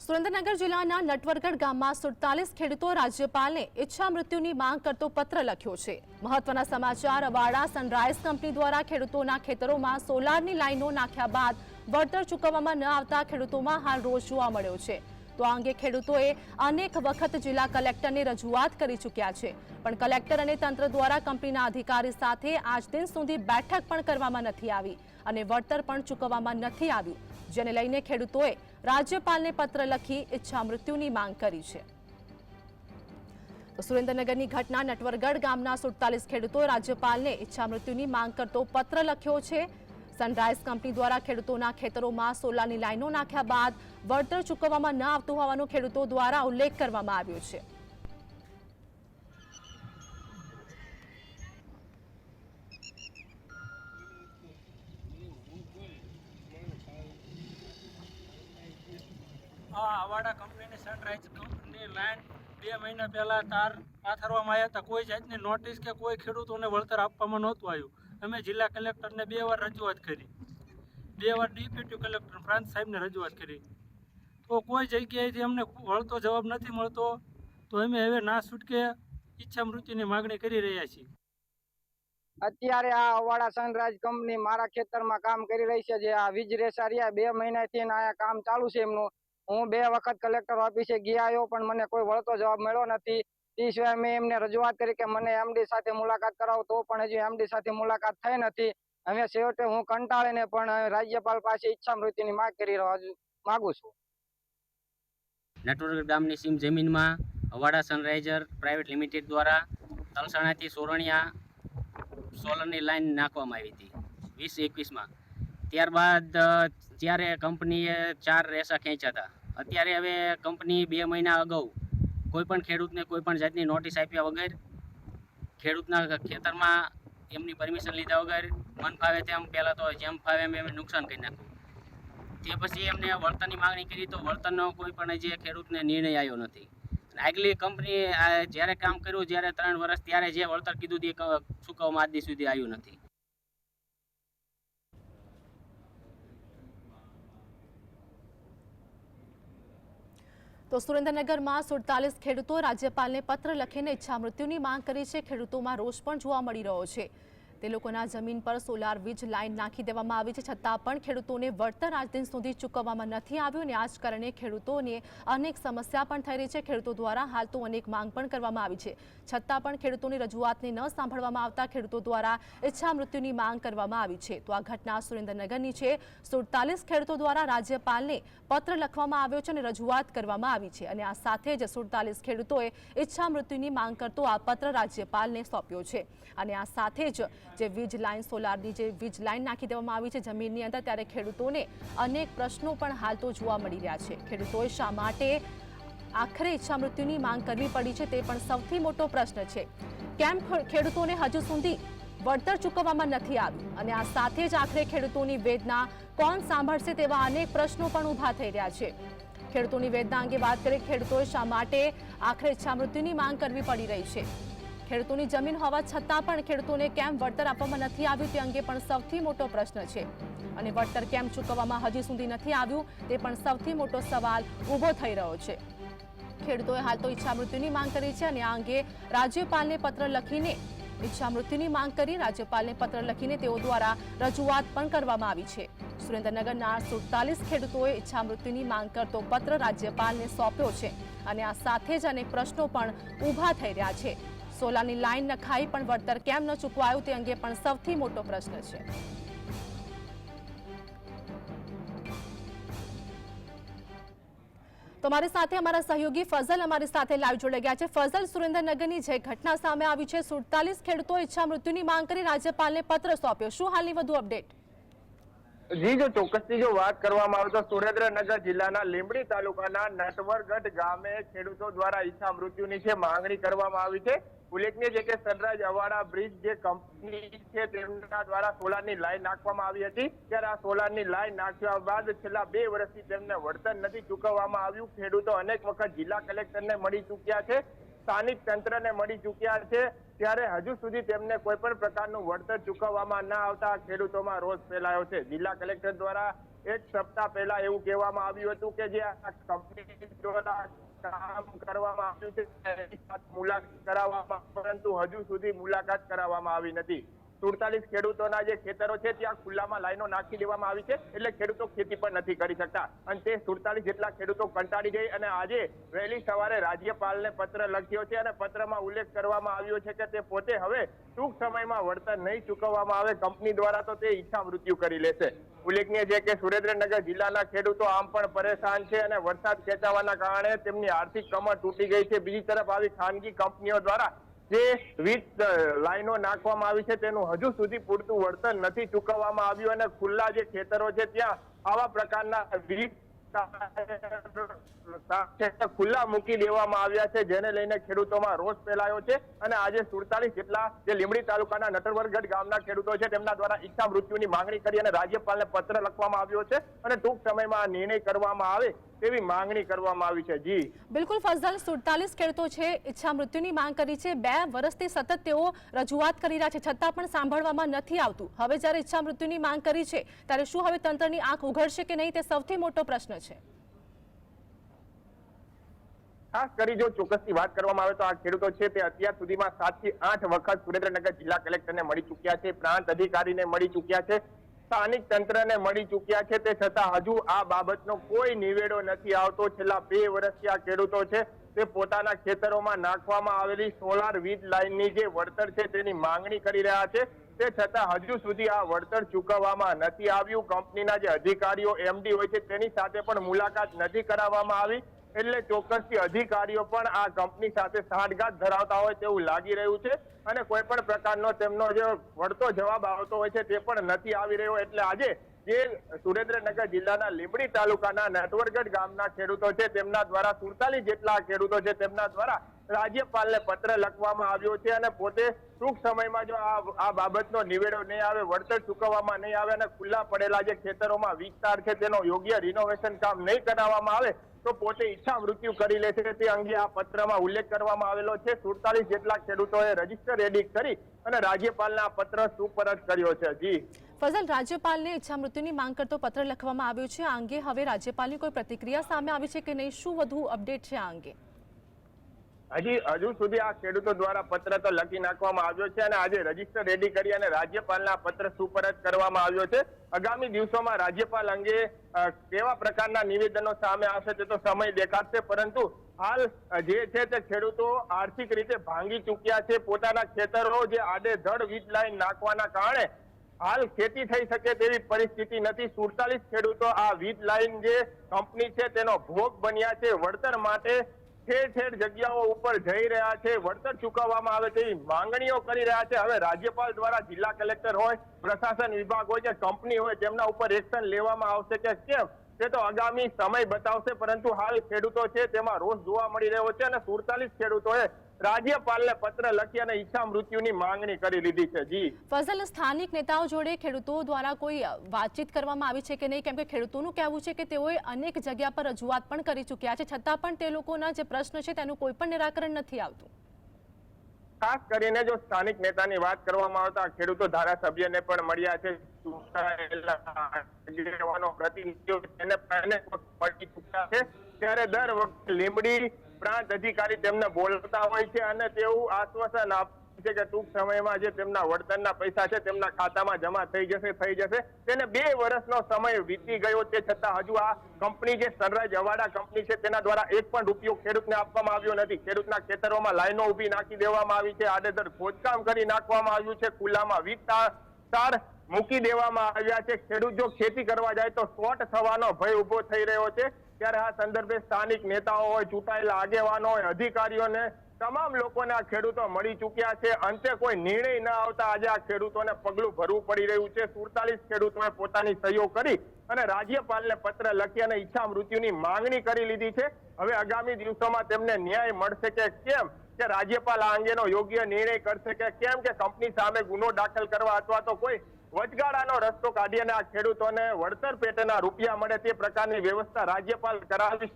સુરેન્દ્રનગર જિલ્લાના નટવરગઢ ગામમાં 47 ખેડૂતો રાજ્યપાલને ઈચ્છા મૃત્યુની માંગ કરતો પત્ર લખ્યો છે। મહત્વના સમાચાર અવાડા સનરાઈઝ કંપની દ્વારા ખેડૂતોના ખેતરોમાં સોલારની લાઈનો નાખ્યા બાદ વળતર ચૂકવવામાં ન આવતા ખેડૂતોમાં હાલ રોષ જોવા મળ્યો છે। તો આ અંગે ખેડૂતોએ અનેક વખત જિલ્લા કલેક્ટરને રજૂઆત કરી ચૂક્યા છે, પણ કલેક્ટર અને તંત્ર દ્વારા કંપનીના અધિકારી સાથે આજ દિન સુધી બેઠક પણ કરવામાં નથી આવી અને વળતર પણ ચૂકવવામાં નથી આવ્યું, જેને લઈને ખેડૂતોએ રાજ્યપાલને પત્ર લખી ઈચ્છા મૃત્યુની માંગ કરી છે। સુરેન્દ્રનગરની ઘટના નટવરગઢ ગામના 47 ખેડૂતોએ રાજ્યપાલને ઈચ્છા મૃત્યુની માંગ કરતો પત્ર લખ્યો છે। સનરાઈઝ કંપની દ્વારા ખેડૂતોના ખેતરોમાં સોલારની લાઈનો નાખ્યા બાદ વળતર ચૂકવવામાં ન આવતું હોવાનો ખેડૂતો દ્વારા ઉલ્લેખ કરવામાં આવ્યો છે। અવાડા કંપનીની સનરાઈઝ કંપની લાઈન 2 મહિના પહેલા તાર પાથરવામાં આવ્યા હતા। કોઈ જાતની નોટિસ કે કોઈ ખેડૂતોને વળતર આપવામાં નહોતું આવ્યું। અમે જિલ્લા કલેક્ટરને 2 વાર રજૂઆત કરી, 2 વાર ડેપ્યુટી કલેક્ટર પ્રાંત સાહેબને રજૂઆત કરી, તો કોઈ જગ્યાએથી અમને વળતો જવાબ નથી મળતો। તો અમે હવે ના છૂટકે ઈચ્છા મૃત્યુની માગણી કરી રહ્યા છીએ। અત્યારે આ અવાડા સનરાઈઝ કંપની મારા ખેતરમાં કામ કરી રહી છે। જે આ વીજ રેસારિયા 2 મહિનાથી આ કામ ચાલુ છે એમનું। હું 2 વખત કલેક્ટર ઓફિસે ગયા આવ્યો, પણ મને કોઈ વળતો જવાબ મળ્યો નથી। તે સિવાય મેં એમને રજૂઆત કરી કે મને એમડી સાથે મુલાકાત કરાવો, તો પણ હજી એમડી સાથે મુલાકાત થઈ નથી। હવે છેવટે હું કંટાળીને પણ રાજ્યપાલ પાસે ઈચ્છા મૃત્યુની માંગ કરી માંગુ છું। નટવરગઢ ગામની સીમ જમીનમાં અવાડા સનરાઈઝર પ્રાઇવેટ લિમિટેડ દ્વારા તલસાણાથી સોરણિયા સોલરની લાઈન નાખવામાં આવી હતી 2021માં। ત્યારબાદ જ્યારે કંપનીએ 4 રેસા ખેંચ્યા હતા। અત્યારે હવે કંપની 2 મહિના અગાઉ કોઈપણ ખેડૂતને કોઈપણ જાતની નોટિસ આપ્યા વગર ખેડૂતના ખેતરમાં એમની પરમિશન લીધા વગર મન ફાવે તેમ પહેલાં તો જેમ ફાવે એમ નુકસાન કરી નાખ્યું। તે પછી એમને વળતરની માગણી કરી તો વળતરનો કોઈ પણ હજી ખેડૂતને નિર્ણય આવ્યો નથી। આગલી કંપની જ્યારે કામ કર્યું, જ્યારે 3 વર્ષ, ત્યારે જે વળતર કીધું તે ચૂકવવામાં આજ દી સુધી આવ્યું નથી। તો સુરેન્દ્રનગરમાં 47 ખેડૂતો રાજ્યપાલને પત્ર લખીને ઈચ્છા મૃત્યુની માંગ કરી છે। ખેડૂતોમાં રોષ પણ જોવા મળી રહ્યો છે। તે લોકોના જમીન પર સોલાર વીજ લાઈન નાખી દેવામાં આવી છે, છતાં પણ ખેડૂતોને વળતર આજ દિન સુધી ચૂકવવામાં નથી આવ્યું અને આ જ કારણે ખેડૂતોને અનેક સમસ્યા પણ થઈ રહી છે। ખેડૂતો દ્વારા હાલ તો અનેક માંગ પણ કરવામાં આવી છે, છતાં પણ ખેડૂતોની રજૂઆતને ન સાંભળવામાં આવતા ખેડૂતો દ્વારા ઈચ્છા મૃત્યુની માંગ કરવામાં આવી છે। તો આ ઘટના સુરેન્દ્રનગરની છે। 47 ખેડૂતો દ્વારા રાજ્યપાલને પત્ર લખવામાં આવ્યો છે અને રજૂઆત કરવામાં આવી છે, અને આ સાથે જ 47 ખેડૂતોએ ઈચ્છા મૃત્યુની માંગ કરતો આ પત્ર રાજ્યપાલને સોંપ્યો છે। અને આ સાથે જ જે વીજ લાઈન સોલારની જે વીજ લાઈન નાખી દેવામાં આવી છે જમીનની અંદર, ત્યારે ખેડૂતોને અનેક પ્રશ્નો પણ હાલ તો જોવા મળી રહ્યા છે। ખેડૂતોએ શા માટે આખરે ઈચ્છા મૃત્યુની માંગ કરવી પડી છે તે પણ સૌથી મોટો પ્રશ્ન છે। કેમ ખેડૂતોને હજુ સુધી વળતર ચૂકવવામાં નથી આવ્યું અને આ સાથે જ આખરે ખેડૂતોની વેદના કોણ સાંભળશે તેવા અનેક પ્રશ્નો પણ ઊભા થઈ રહ્યા છે। ખેડૂતોની વેદના અંગે વાત કરીએ, ખેડૂતોએ શા માટે આખરે ઈચ્છા મૃત્યુની માંગ કરવી પડી રહી છે? ખેડૂતોની જમીન હોવા છતાં પણ ખેડૂતોને કેમ વળતર આપવામાં નથી આવ્યું તે અંગે પણ સૌથી મોટો પ્રશ્ન છે, અને વળતર કેમ ચૂકવવામાં હજી સુધી નથી આવ્યું તે પણ સૌથી મોટો સવાલ ઊભો થઈ રહ્યો છે। ખેડૂતોએ હાલ તો ઈચ્છા મૃત્યુની માંગ કરી છે અને આ અંગે રાજ્યપાલને પત્ર લખીને ઈચ્છા મૃત્યુની માંગ કરી રાજ્યપાલને પત્ર લખીને તેઓ દ્વારા રજૂઆત પણ કરવામાં આવી છે। સુરેન્દ્રનગરના 47 ખેડૂતોએ ઈચ્છા મૃત્યુની માંગ કરતો પત્ર રાજ્યપાલને સોંપ્યો છે અને આ સાથે જ અનેક પ્રશ્નો પણ ઊભા થઈ રહ્યા છે। સોલારની લાઈન નખાઈ પણ વળતર કેમ ન ચૂકવાયું તે અંગે પણ સૌથી મોટો પ્રશ્ન છે। તો મારી સાથે અમારા સહયોગી ફઝલ અમારી સાથે લાઈવ જોડાઈ ગયા છે। ફઝલ, સુરેન્દ્રનગરની જે ઘટના સામે આવી છે, 47 ખેડૂતોએ ઈચ્છા મૃત્યુની માંગ કરી રાજ્યપાલને પત્ર સોંપ્યો, શું હાલની વધુ અપડેટ? જી, જો ચોક્કસથી જો વાત કરવામાં આવે તો સુરેન્દ્રનગર જિલ્લાના લીંબડી તાલુકાના નટવરગઢ ગામે ખેડૂતો દ્વારા ઈચ્છા મૃત્યુની છે માંગણી કરવામાં આવી છે। ઉલ્લેખનીય છે કે સનરાઈઝ અવાડા બ્રિજ જે કંપની છે તેમના દ્વારા સોલારની લાઈન નાખવામાં આવી હતી, ત્યારે આ સોલારની લાઈન નાખ્યા બાદ છેલ્લા 2 વર્ષથી તેમને વળતર નથી ચૂકવવામાં આવ્યું। ખેડૂતો અનેક વખત જિલ્લા કલેક્ટરને મળી ચૂક્યા છે, સ્થાનિક તંત્રને મળી ચૂક્યા છે, ત્યારે હજુ સુધી તેમને કોઈ પણ પ્રકારનું વળતર ચૂકવવામાં ન આવતા ખેડૂતોમાં રોષ ફેલાયો છે। જિલ્લા કલેક્ટર દ્વારા એક સપ્તાહ પહેલા એવું કહેવામાં આવ્યું હતું કે જે આ કંપની દ્વારા કામ કરવામાં આવ્યું છે તેની સાથે મુલાકાત કરાવવામાં, પરંતુ હજુ સુધી મુલાકાત કરાવવામાં આવી નથી. 47 ખેડૂતોના જે ખેતરો છે ત્યાં ખુલ્લામાં લાઈનો નાખી દેવામાં આવી છે, એટલે ખેડૂતો ખેતી પણ નથી કરી શકતા. અને તે 47 જેટલા ખેડૂતો કંટાળી ગઈ અને આજે વહેલી સવારે રાજ્યપાલને પત્ર લખ્યો છે અને પત્રમાં ઉલ્લેખ કરવામાં આવ્યો છે કે તે પોતે હવે ટૂંક સમયમાં વળતર નહીં ચૂકવવામાં આવે કંપની દ્વારા તો તે ઈચ્છા મૃત્યુ કરી લેશે. ઉલ્લેખનીય છે કે સુરેન્દ્રનગર જિલ્લાના ખેડૂતો આમ પણ પરેશાન છે અને વરસાદ ખેંચાવાના કારણે તેમની આર્થિક કમર તૂટી ગઈ છે. બીજી તરફ આવી ખાનગી કંપનીઓ દ્વારા જે વીજ લાઈનો નાખવામાં આવી છે તેનું હજુ સુધી પૂરતું વળતર નથી ચૂકવવામાં આવ્યું અને ખુલ્લા જે ખેતરો છે ત્યાં આવા પ્રકારના વીજ ખુલ્લા મૂકી દેવામાં આવ્યા છે, જેને લઈને ખેડૂતોમાં રોષ ફેલાયો છે અને આજે 47 જેટલા જે લીંબડી તાલુકાના નટવરગઢ ગામના ખેડૂતો છે તેમના દ્વારા ઈચ્છા મૃત્યુની માંગણી કરી અને રાજ્યપાલને પત્ર લખવામાં આવ્યો છે અને ટૂંક સમયમાં આ નિર્ણય કરવામાં આવે તેવી માંગણી કરવામાં આવી છે. જી બિલકુલ ફઝલ, 47 ખેડૂતો છે ઈચ્છા મૃત્યુની માંગ કરી છે. 2 વર્ષથી સતત તેઓ રજૂઆત કરી રહ્યા છે, છતાં પણ સાંભળવામાં નથી આવતું. હવે જ્યારે ઈચ્છા મૃત્યુની માંગ કરી છે ત્યારે શું હવે તંત્રની આંખ ઉઘડશે કે નહીં તે સૌથી મોટો પ્રશ્ન છે. ખાસ કરી જો ચોક્કસથી વાત કરવામાં આવે તો આ ખેડૂતો છે તે અત્યાર સુધીમાં 7 થી 8 વખત સુરેન્દ્રનગર જિલ્લા કલેક્ટરને મળી ચૂક્યા છે, પ્રાંત અધિકારીને મળી ચૂક્યા છે, સ્થાનિક તંત્રને મળી ચૂક્યા છે. તે છતાં હજુ આ બાબતનો કોઈ નિવેડો નથી આવતો. છેલ્લા 2 વર્ષથી આ ખેડૂતો છે તે પોતાના ખેતરોમાં નાખવામાં આવેલી સોલાર વીજ લાઇનની જે વળતર છે તેની માંગણી કરી રહ્યા છે. તે છતાં હજુ સુધી આ વળતર ચૂકવવામાં નથી આવ્યું. કંપનીના જે અધિકારીઓ MD હોય છે તેની સાથે પણ મુલાકાત નથી કરાવવામાં આવી, એટલે ચોક્કસથી અધિકારીઓ પણ આ કંપની સાથે સાંઠગાંઠ ધરાવતા હોય તેવું લાગી રહ્યું છે અને કોઈ પણ પ્રકારનો તેમનો જે વળતો જવાબ આવતો હોય છે તે પણ નથી આવી રહ્યો. એટલે આજે જે સુરેન્દ્રનગર જિલ્લાના લીંબડી તાલુકાના નટવરગઢ ગામના ખેડૂતો છે તેમના દ્વારા 47 જેટલા ખેડૂતો છે તેમના દ્વારા રાજ્યપાલને પત્ર લખવામાં આવ્યો છે અને પોતે ટૂંક સમયમાં જો આ બાબતનો નિવેડો નહીં આવે, વળતર ચૂકવવામાં નહીં આવે અને ખુલ્લા પડેલા જે ખેતરોમાં વિસ્તાર છે તેનો યોગ્ય રિનોવેશન કામ નહીં કરાવવામાં આવે તો પોતે ઈચ્છા મૃત્યુ કરી લે છે. તે અંગે આ પત્રમાં ઉલ્લેખ કરવામાં આવેલો છે. 47 જેટલા ખેડૂતોએ રજીસ્ટર એડિટ કરી અને રાજ્યપાલને આ પત્ર સુપરત કર્યો છે. જી ફઝલ, રાજ્યપાલને ઈચ્છા મૃત્યુની માંગ કરતો પત્ર લખવામાં આવ્યો છે. આ અંગે હવે રાજ્યપાલની કોઈ પ્રતિક્રિયા સામે આવી છે કે નહીં? શું વધુ અપડેટ છે આ અંગે? હજુ સુધી આ ખેડૂતો દ્વારા પત્ર તો લખી નાખવામાં આવ્યો છે અને આજે રજીસ્ટર રેડી કરી અને રાજ્યપાલના પત્ર સુપરત કરવામાં આવ્યો છે. આગામી દિવસોમાં રાજ્યપાલ અંગે કેવા પ્રકારના નિવેદનો સામે આવશે તે તો સમય દેખાડશે, પરંતુ હાલ જે છે તે ખેડૂતો આર્થિક રીતે ભાંગી ચૂક્યા છે. પોતાના ખેતરો જે આડેધડ વીજ લાઈન નાખવાના કારણે હાલ ખેતી થઈ શકે તેવી પરિસ્થિતિ નથી. 47 ખેડૂતો આ વીજ લાઈન જે કંપની છે તેનો ભોગ બન્યા છે. વળતર માટે ઠેર ઠેર જગ્યાઓ ઉપર જઈ રહ્યા છે, વળતર ચૂકવવામાં આવે તેવી માંગણીઓ કરી રહ્યા છે. હવે રાજ્યપાલ દ્વારા જિલ્લા કલેક્ટર હોય, પ્રશાસન વિભાગ હોય કે કંપની હોય તેમના ઉપર એક્શન લેવામાં આવશે કે કેમ તે તો આગામી સમય બતાવશે, પરંતુ હાલ ખેડૂતો છે તેમાં રોષ જોવા મળી રહ્યો છે અને 47 ખેડૂતોએ રાજ્યપાલને પત્ર લખી અને ઈચ્છા મૃત્યુની માંગણી કરી લીધી છે. જી ફઝલ, સ્થાનિક નેતાઓ જોડે ખેડૂતો દ્વારા કોઈ વાતચીત કરવામાં આવી છે કે નહીં? કેમ કે ખેડૂતોનું કહેવું છે કે તેઓએ અનેક જગ્યા પર રજૂઆત પણ કરી ચૂક્યા છે, છતાં પણ તે લોકોના જે પ્રશ્ન છે તેનું કોઈ પણ નિરાકરણ નથી આવતું. ખાસ કરીને જો સ્થાનિક નેતાની વાત કરવામાં આવે તો આ ખેડૂતો ધારાસભ્યને પણ મળ્યા છે, પ્રતિનિધિઓ તેને મળી ચૂક્યા છે. ત્યારે દર વખતે લીંબડી પ્રાંત અધિકારી તેમને બોલતા હોય છે અને તેવું આશ્વાસન આપે છે કે ટૂંક સમયમાં જે તેમના વળતરના પૈસા છે તેમના ખાતામાં જમા થઈ જશે. તેને 2 વર્ષનો સમય વીતી ગયો તે છતાં હજુ આ કંપની જે સનરાઈઝ અવાડા કંપની છે તેના દ્વારા એક પણ રૂપિયો ખેડૂતને આપવામાં આવ્યો નથી. ખેડૂતના ખેતરોમાં લાઈનો ઊભી નાખી દેવામાં આવી છે, આડેધડ ખોદકામ કરી નાખવામાં આવ્યું છે, ખુલ્લામાં વીજ તાર મૂકી દેવામાં આવ્યા છે. ખેડૂત જો ખેતી કરવા જાય તો શોર્ટ થવાનો ભય ઉભો થઈ રહ્યો છે. ત્યારે આ સંદર્ભે સ્થાનિક નેતાઓ હોય, ચૂંટાયેલા આગેવાનો હોય, અધિકારીઓને તમામ લોકોને આ ખેડૂતો મળી ચૂક્યા છે. અંતે કોઈ નિર્ણય ન આવતા આજે આ ખેડૂતોને પગલું ભરવું પડી રહ્યું છે. 47 ખેડૂતોએ પોતાની સહીઓ કરી અને રાજ્યપાલને પત્ર લખી અને ઈચ્છા મૃત્યુની માંગણી કરી લીધી છે. હવે આગામી દિવસોમાં તેમને ન્યાય મળશે કે કેમ, કે રાજ્યપાલ આ અંગેનો યોગ્ય નિર્ણય કરશે કે કેમ, કે કંપની સામે ગુનો દાખલ કરવા અથવા તો કોઈ વચગાળાનો રસ્તો કાઢી અને આ ખેડૂતોને વળતર પેટેના રૂપિયા મળે તે પ્રકારની વ્યવસ્થા રાજ્યપાલ કરાવી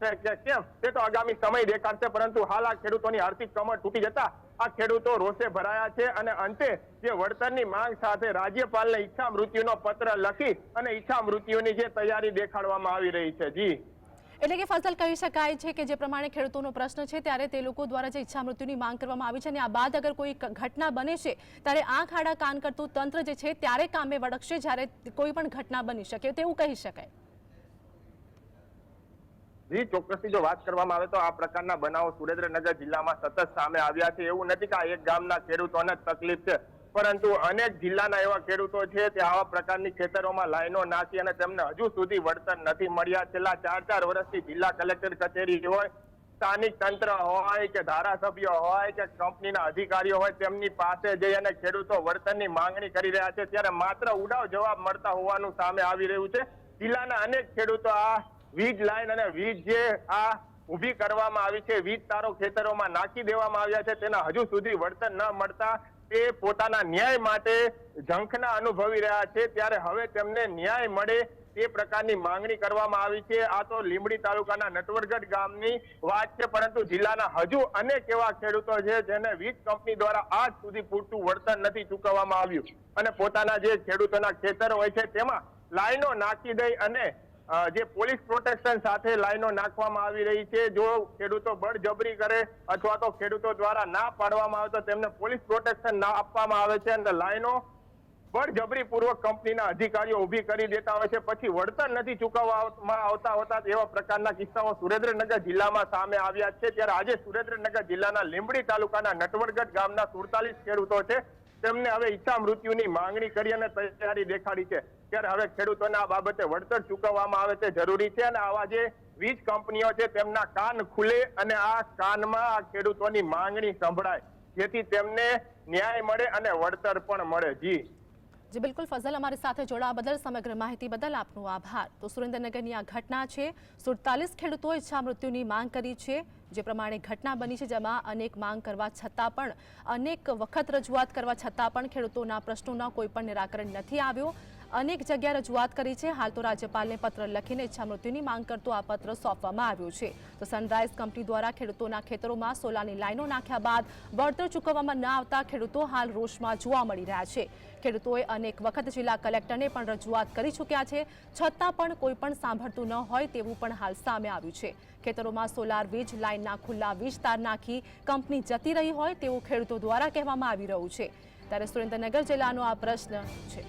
છે કે કેમ તે તો આગામી સમય દેખાડશે, પરંતુ હાલ આ ખેડૂતોની આર્થિક કમર તૂટી જતા આ ખેડૂતો રોષે ભરાયા છે અને અંતે જે વળતરની માંગ સાથે રાજ્યપાલને ઈચ્છા મૃત્યુનો પત્ર લખી અને ઈચ્છા મૃત્યુની જે તૈયારી દેખાડવામાં આવી રહી છે. જી, એટલે કે ફસલ કહી શકાય છે કે જે પ્રમાણે ખેડૂતોનો પ્રશ્ન છે ત્યારે તે લોકો દ્વારા જે ઈચ્છા મૃત્યુની માંગ કરવામાં આવી છે અને આ બાદ અગર કોઈ ઘટના બને છે ત્યારે આંખ આડા કાન કરતું તંત્ર જે છે ત્યારે કામે વળગશે જ્યારે કોઈ પણ ઘટના બની શકે તેવું કહી શકાય. જી, ચોક્કસથી જો વાત કરવામાં આવે તો આ પ્રકારના બનાવો સુરેન્દ્રનગર જિલ્લામાં સતત સામે આવ્યા છે. એવું નથી કે આ એક ગામના ખેડૂતોને તકલીફ છે, પરંતુ અનેક જિલ્લાના એવા ખેડૂતો છે તે આવા પ્રકારની ખેતરોમાં લાઈનો નાખી અને તેમને હજુ સુધી વળતર નથી મળ્યા. છેલ્લા 4 વર્ષથી જિલ્લા કલેક્ટર કચેરી હોય, સ્થાનિક તંત્ર હોય કે ધારાસભ્ય હોય કે કંપનીના અધિકારીઓ હોય તેમની પાસે જઈ અને ખેડૂતો વળતરની માંગણી કરી રહ્યા છે, ત્યારે માત્ર ઉડાવ જવાબ મળતા હોવાનું સામે આવી રહ્યું છે. જિલ્લાના અનેક ખેડૂતો આ વીજ લાઈન અને વીજ જે આ ઊભી કરવામાં આવી છે, વીજ તારો ખેતરોમાં નાખી દેવામાં આવ્યા છે, તેના હજુ સુધી વળતર ન મળતા તે પોતાના ન્યાય માટે ઝંખના અનુભવી રહ્યા છે. ત્યારે હવે તેમને ન્યાય મળે તે પ્રકારની માંગણી કરવામાં આવી છે. આ તો લીંબડી તાલુકાના નટવરગઢ ગામની વાત છે, પરંતુ જિલ્લાના હજુ અનેક એવા ખેડૂતો છે જેને વીજ કંપની દ્વારા આજ સુધી પૂરતું વળતર નથી ચૂકવવામાં આવ્યું અને પોતાના જે ખેડૂતોના ખેતર હોય છે તેમાં લાઈનો નાખી દઈ અને જે પોલીસ પ્રોટેક્શન સાથે લાઈનો નાખવામાં આવી રહી છે. જો ખેડૂતો બળજબરી કરે અથવા તો ખેડૂતો દ્વારા ના પાડવામાં આવે તો તેમને પોલીસ પ્રોટેક્શન ના આપવામાં આવે છે અને લાઈનો બળજબરીપૂર્વક કંપનીના અધિકારીઓ ઊભી કરી દેતા હોય છે, પછી વળતર નથી ચૂકવવામાં આવતા હોતા એવા પ્રકારના કિસ્સાઓ સુરેન્દ્રનગર જિલ્લામાં સામે આવ્યા છે. ત્યારે આજે સુરેન્દ્રનગર જિલ્લાના લીંબડી તાલુકાના નટવરગઢ ગામના 47 ખેડૂતો છે તેમને હવે ઈચ્છા મૃત્યુની માંગણી કરી અને તૈયારી દેખાડી છે. ત્યારે હવે ખેડૂતોને આ બાબતે વળતર ચૂકવવામાં આવે તે જરૂરી છે અને આવા જે વીજ કંપનીઓ છે તેમના કાન ખુલે અને આ કાનમાં આ ખેડૂતોની માંગણી સંભળાય, જેથી તેમને ન્યાય મળે અને વળતર પણ મળે. જી બિલકુલ ફઝલ, અમારી સાથે જોડાવા બદલ, સમગ્ર માહિતી બદલ આપનો આભાર. તો સુરેન્દ્રનગરની આ ઘટના છે, 47 ખેડૂતોએ ઈચ્છા મૃત્યુની માંગ કરી છે. જે પ્રમાણે ઘટના બની છે જેમાં અનેક માંગ કરવા છતાં પણ, અનેક વખત રજૂઆત કરવા છતાં પણ ખેડૂતોના પ્રશ્નોના કોઈ પણ નિરાકરણ નથી આવ્યો. અનેક જગ્યાએ રજૂઆત કરી છે. હાલ તો રાજ્યપાલને પત્ર લખીને ઈચ્છા મૃત્યુની માંગ કરતો આ પત્ર સોંપવામાં આવ્યો છે. તો સનરાઈઝ કંપની દ્વારા ખેડૂતોના ખેતરોમાં સોલારની લાઈનો નાખ્યા બાદ વળતર ચૂકવવામાં ન આવતા ખેડૂતો હાલ રોષમાં જોવા મળી રહ્યા છે. ખેડૂતોએ અનેક વખત જિલ્લા કલેક્ટરને પણ રજૂઆત કરી ચૂક્યા છે, છતાં પણ કોઈ પણ સાંભળતું ન હોય તેવું પણ હાલ સામે આવ્યું છે. ખેતરોમાં સોલાર વીજ લાઈનના ખુલ્લા વીજ તાર નાખી કંપની જતી રહી હોય તેવું ખેડૂતો દ્વારા કહેવામાં આવી રહ્યું છે. ત્યારે સુરેન્દ્રનગર જિલ્લાનો આ પ્રશ્ન છે.